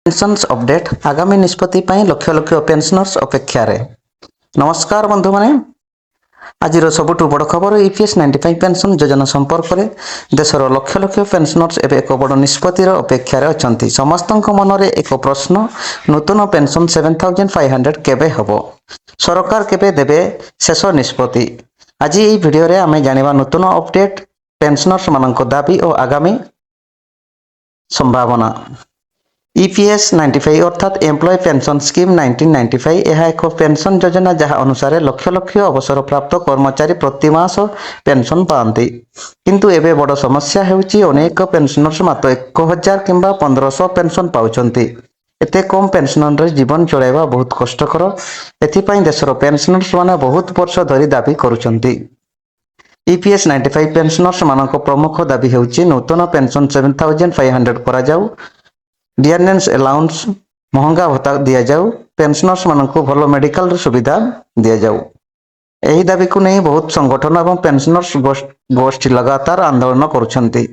Pensions update आगामी निष्पत्ति लक्ष लक्ष पेंशनर्स अपेक्षा नमस्कार बंधु माने आज सबुठ बड़ खबर ईपीएस 95 पेंशन योजना संपर्क में देशर लक्ष लक्ष पेंशनर्स एवं एक बड़ निष्पत्तिर अपेक्षा अच्छा समस्त मन में एक प्रश्न नूतन पेंशन 7500 केबे हबो सरकार केबे देबे शेष निष्पत्ति आज ये वीडियो रे आमे जानिबा नूतन अपडेट पेंशनर्स मानक दाबी और आगामी संभावना ईपीएस 95 अर्थात एम्प्लॉय पेंशन स्कीम 1995 यह एक पेंशन योजना जहाँ अनुसार लक्ष लक्ष अवसर प्राप्त कर्मचारी प्रति मास पेंशन पाती किंतु एबे बड़ समस्या होउची अनेक पेंशनर्स मात्र 1000 किंबा 1500 पेंशन पाउछंती एते कम पेंशन रे जीवन चलाइबा बहुत कष्टकर एथिपाई देशर पेंशनर्स माने बहुत वर्ष धरी दाबी करूछंती ईपीएस 95 पेंशनर्स मानक प्रमुख दाबी होउची नूतन पेंशन 7500 करा जाऊ डियरनेस अलाउंस महंगा भत्ता दिया जाऊ पेंशनर्स मानक भल मेडिकल सुविधा दिया जाऊ यही दाबी को नहीं बहुत संगठन एवं पेंशनर्स गोष्ठी लगातार आंदोलन करुछंती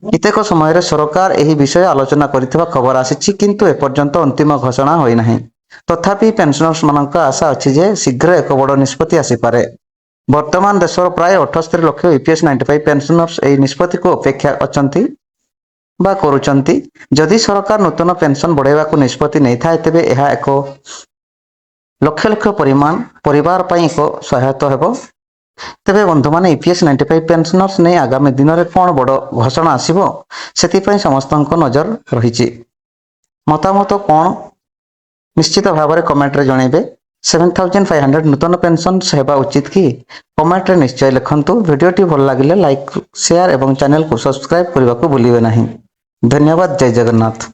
कितेक समय सरकार यही विषय आलोचना करथिबा खबर आसीछि किंतु एपर्यंत अंतिम घोषणा होई नाही तथापि पेंशनर्स मानक आशा अछि जे शीघ्र एक बड़ निष्पत्ति आसी पारे वर्तमान देशर प्राय 78 लाख ईपीएस 95 पेंशनर्स एही निष्पत्ति को अपेक्षा अछंती बा करूचंती जदि सरकार नूतन पेंशन बढ़ाइबा को निष्पत्ति नहीं थाए तेबे यह एक लक्ष लक्ष परिवार पई एक सहायता हेबो तेबे बंधु माने ईपीएस 95 पेंशनर्स ने आगामी दिन में कौन बड़ घोषणा आसीबो सेति समस्त नजर रही मतामत कौन निश्चित भाव में कमेंट रे जणेबे 7500 नूतन पेंशन सेवा उचित कि कमेंट रे निश्चय लिखंतु वीडियोटी भल लागिले लाइक शेयर एवं चैनल को सब्सक्राइब करने को भूलिए नहीं धन्यवाद जय जगन्नाथ।